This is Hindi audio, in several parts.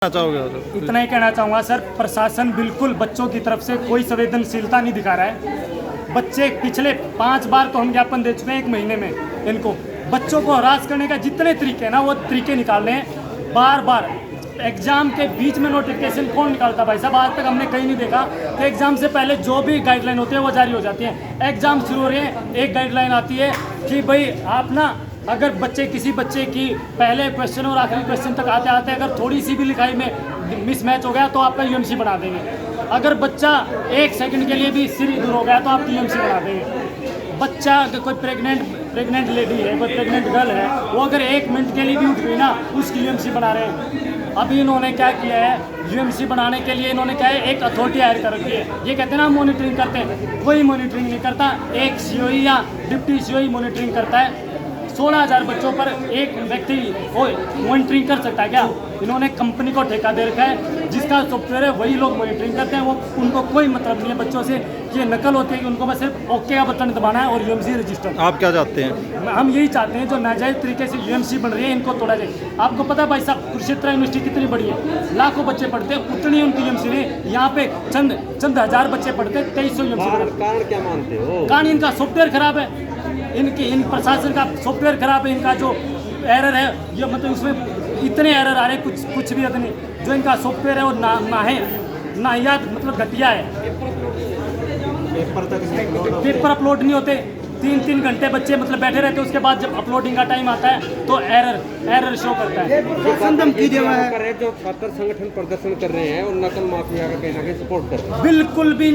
चाहोगे? इतना ही कहना चाहूँगा सर, प्रशासन बिल्कुल बच्चों की तरफ से कोई संवेदनशीलता नहीं दिखा रहा है। बच्चे पिछले 5 बार तो हम ज्ञापन दे चुके हैं 1 महीने में इनको। बच्चों को हरास करने का जितने तरीके हैं ना वो तरीके निकाल रहे हैं। बार बार एग्जाम के बीच में नोटिफिकेशन कौन निकालता भाई साहब? आज तक हमने कहीं नहीं देखा कि एग्जाम से पहले जो भी गाइडलाइन होती है वो जारी हो जाती है। एग्जाम शुरू हो रहे हैं, एक गाइडलाइन आती है कि भाई आप ना अगर किसी बच्चे की पहले क्वेश्चन और आखिरी क्वेश्चन तक आते आते अगर थोड़ी सी भी लिखाई में मिसमैच हो गया तो आपका यूएमसी बना देंगे। अगर बच्चा 1 सेकंड के लिए भी सिर इधर हो गया तो आपकी यूएमसी बना देंगे। बच्चा अगर कोई प्रेग्नेंट लेडी है, कोई प्रेग्नेंट गर्ल है, वो अगर 1 मिनट के लिए भी उठ गई ना उसकी यूएमसी बना रहे हैं। अभी इन्होंने क्या किया है, यूएमसी बनाने के लिए इन्होंने क्या है, एक अथॉरिटी हायर कर रखी है। ये कहते हैं ना मॉनिटरिंग करते हैं, कोई मॉनिटरिंग नहीं करता। एक सीओई या डिप्टी सीओई मॉनिटरिंग करता है। 16,000 बच्चों पर एक व्यक्ति मॉनिटरिंग कर सकता है क्या? इन्होंने कंपनी को ठेका दे रखा है, जिसका सॉफ्टवेयर है वही लोग मॉनिटरिंग करते हैं। वो उनको कोई मतलब नहीं है बच्चों से, ये नकल होती है कि उनको बस सिर्फ ओके का बटन दबाना है और यूएमसी रजिस्टर। आप क्या चाहते हैं? हम यही चाहते हैं जो नाजायज़ तरीके से यूएमसी बन रही है इनको तोड़ा जाए। आपको पता है भाई साहब कुरुक्षेत्र यूनिवर्सिटी कितनी बड़ी है, लाखों बच्चे पढ़ते हैं, उतनी उनकी यूएमसी नहीं। यहाँ पे चंद हजार बच्चे पढ़ते हैं, 2300 यूएमसी। कारण क्या मानते हो? कारण इनका सॉफ्टवेयर खराब है, इन प्रशासन का सॉफ्टवेयर खराब है। इनका जो एरर है ये मतलब उसमें इतने एरर आ रहे हैं कुछ भी नहीं। जो इनका सॉफ्टवेयर है वो नाहियात मतलब घटिया है। पेपर अपलोड नहीं होते, 3-3 घंटे बच्चे मतलब बैठे रहते हैं। उसके बाद जब अपलोडिंग का टाइम आता है तो एरर शो करता है। जो छात्र संगठन प्रदर्शन कर रहे हैं और नकल माफिया का कहीं ना कहीं सपोर्ट कर रहे हैं, बिल्कुल भी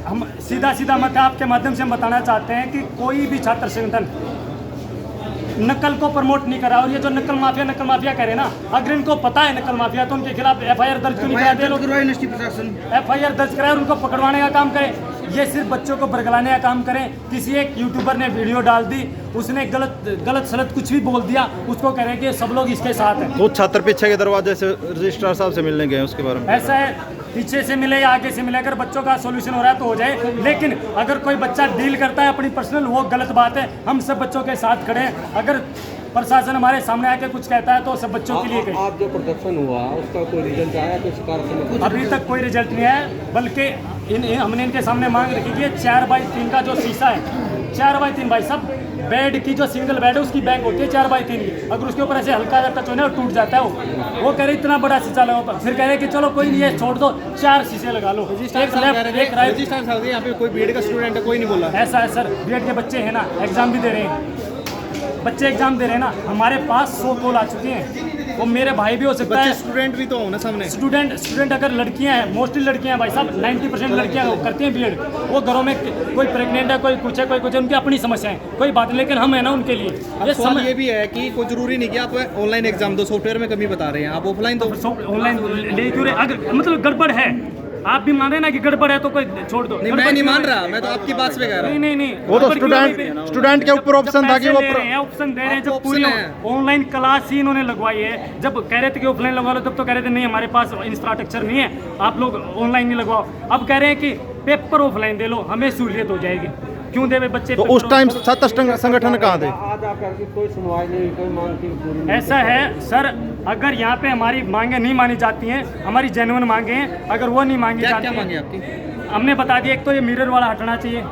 हम सीधा मत आपके माध्यम से हम बताना चाहते हैं कि कोई भी छात्र संगठन नकल को प्रमोट नहीं करा। और ये जो नकल माफिया कह रहे हैं ना, अगर इनको पता है नकल माफिया तो उनके खिलाफ एफआईआर दर्ज क्यों नहीं कराते लोग? एफआईआर दर्ज कराए और उनको पकड़वाने का काम करें। ये सिर्फ बच्चों को बरगलाने का काम करें। किसी एक यूट्यूबर ने वीडियो डाल दी, उसने गलत सलत कुछ भी बोल दिया, उसको कह रहे हैं कि सब लोग इसके साथ हैं। वो छात्र पीछे के दरवाजे से रजिस्ट्रार साहब से मिलने गए, उसके बारे में ऐसा है, पीछे से मिले या आगे से मिले, अगर बच्चों का सॉल्यूशन हो रहा है तो हो जाए। लेकिन अगर कोई बच्चा डील करता है अपनी पर्सनल, वो गलत बात है। हम सब बच्चों के साथ खड़े हैं। अगर प्रशासन हमारे सामने आके कुछ कहता है तो सब बच्चों के लिए कहें। आप जो प्रदर्शन हुआ उसका कोई रिजल्ट आया? कुछ अभी तक कोई रिजल्ट नहीं है, बल्कि हमने इनके सामने मांग रखी कि 4x3 का जो शीशा है, 4x3 भाई साहब, बेड की जो सिंगल बेड है उसकी बैंक होती है 4x3 की। अगर उसके ऊपर ऐसे हल्का टच होना टूट जाता है वो कह रहे इतना बड़ा शीशा लगा। फिर कह रहे कि चलो कोई नहीं है, छोड़ दो, 4 शीशे लगा लो, एक लेफ्ट एक राइट। यहाँ पे कोई बीएड का स्टूडेंट है, कोई नहीं बोला। ऐसा है सर, बीएड के बच्चे हैं ना, एग्जाम भी दे रहे हैं, बच्चे एग्जाम दे रहे हैं ना। हमारे पास 100 कॉल आ चुकी हैं। वो मेरे भाई भी हो सकता है, स्टूडेंट भी तो हो ना सामने। स्टूडेंट अगर लड़कियां हैं, मोस्टली लड़कियां हैं भाई साहब, 90% लड़कियां करती हैं बीएड। वो घरों में कोई प्रेग्नेंट है, कोई कुछ है, उनकी अपनी समस्या है, कोई बात नहीं, लेकिन हम है ना उनके लिए। ये भी है कि कोई जरूरी नहीं कि आप ऑनलाइन एग्जाम दो, सॉफ्टवेयर में कमी बता रहे हैं, आप ऑफलाइन दो। ऑनलाइन ले क्यों रहे? अगर मतलब गड़बड़ है, आप भी मान रहे ना कि गड़बड़ है तो कोई छोड़ दो। नहीं, मैं नहीं मान रहा, मैं तो आपकी बात पे कह रहा हूं। नहीं, वो तो स्टूडेंट के ऊपर ऑप्शन था कि वो ऑप्शन दे रहे हैं। जब पूरी ऑनलाइन क्लास ही इन्होंने लगवाई है, जब कह रहे थे कि ऑफलाइन लगवा लो तब तो कह रहे थे नहीं हमारे पास इंफ्रास्ट्रक्चर नहीं है, आप लोग ऑनलाइन नहीं लगवाओ। अब कह रहे हैं कि पेपर ऑफलाइन दे लो, हमें सहूलियत हो जाएगी। क्यों देवे बच्चे? तो उस टाइम छात्र संगठन कहाँ थे? आज आकर कोई सुनवाई नहीं, कोई मांग की। ऐसा है सर, अगर यहाँ पे हमारी मांगे नहीं मानी जाती हैं, हमारी जेन्युइन मांगे हैं, अगर वो नहीं मांगी जाती हैं, हमने बता दिया। एक तो ये मिरर वाला हटना चाहिए,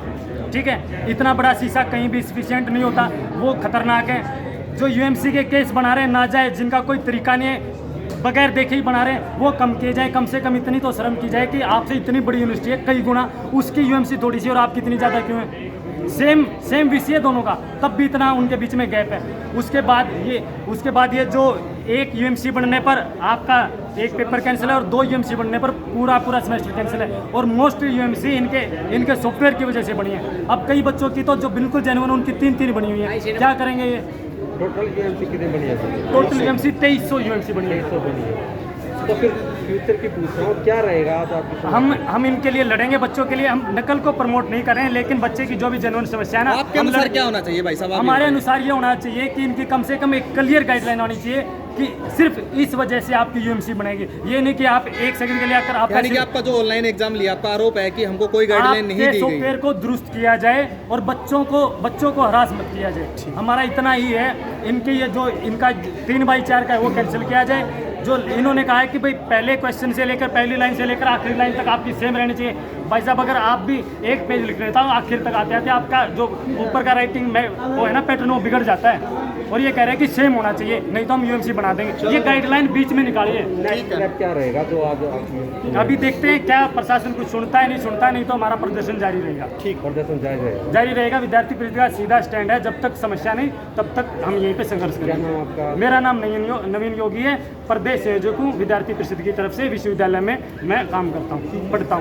ठीक है? इतना बड़ा शीशा कहीं भी सफिशिएंट नहीं होता, वो खतरनाक है। जो यूएमसी के केस बना रहे हैं नाजायज, जिनका कोई तरीका नहीं है, बगैर देखे ही बना रहे हैं, वो कम किए जाए। कम से कम इतनी तो शर्म की जाए कि आपसे इतनी बड़ी यूनिवर्सिटी है, कई गुना उसकी यूएमसी थोड़ी सी और आपकी इतनी ज़्यादा क्यों है? सेम विषय दोनों का, तब भी इतना उनके बीच में गैप है। उसके बाद ये जो एक यूएमसी बनने पर आपका एक पेपर कैंसिल है और 2 यूएमसी बनने पर पूरा सेमेस्टर कैंसिल है। और मोस्ट यूएमसी इनके सॉफ्टवेयर की वजह से बनी है। अब कई बच्चों की तो जो बिल्कुल जेन्युइन उनकी 3 बनी हुई है। क्या करेंगे ये? टोटल यूएमसी कितनी बनी है? टोटल यूएमसी 2300 यूएमसी बनी है। तो फिर फ्यूचर की पूछ रहा हूँ, क्या रहेगा आज आपकी? हम इनके लिए लड़ेंगे, बच्चों के लिए। हम नकल को प्रमोट नहीं कर रहे हैं, लेकिन बच्चे की जो भी जेन्युइन समस्या है ना, आपके अनुसार क्या होना चाहिए भाई साहब? हमारे अनुसार ये होना चाहिए कि इनकी कम से कम एक क्लियर गाइडलाइन होनी चाहिए कि सिर्फ इस वजह से आपकी यूएमसी बनेगी। ये नहीं कि आप 1 सेकंड के लिए आकर आपका जो ऑनलाइन एग्जाम लिया, आपका आरोप है कि हमको कोई गाइडलाइन नहीं दी गई। सॉफ्टवेयर को दुरुस्त किया जाए और बच्चों को हरास मत किया जाए। हमारा इतना ही है। इनके ये जो इनका 3x4 का है वो कैंसिल किया जाए। जो इन्होंने कहा है कि भाई पहले क्वेश्चन से लेकर पहली लाइन से लेकर आखिरी लाइन तक आपकी सेम रहनी चाहिए। भाई साहब अगर आप भी एक पेज लिख रहे था आखिर तक आते आते आपका जो ऊपर का राइटिंग में वो है ना पैटर्न वो बिगड़ जाता है। और ये कह रहे हैं कि सेम होना चाहिए, नहीं तो हम यूएमसी बना देंगे। ये गाइडलाइन बीच में निकालिए। नेक्स्ट स्टेप क्या रहेगा जो आज आप अभी देखते हैं क्या प्रशासन कुछ सुनता है नहीं सुनता, नहीं तो हमारा प्रदर्शन जारी रहेगा। ठीक प्रदर्शन जारी रहेगा। जारी रहेगा। विद्यार्थी परिषद का सीधा स्टैंड है, जब तक समस्या नहीं तब तक हम यहीं पे संघर्ष क्या नाम करेंगे। आपका? मेरा नाम नवीन योगी है, प्रदेश संयोजक हूँ विद्यार्थी परिषद की तरफ से। विश्वविद्यालय में मैं काम करता हूँ, पढ़ता हूँ।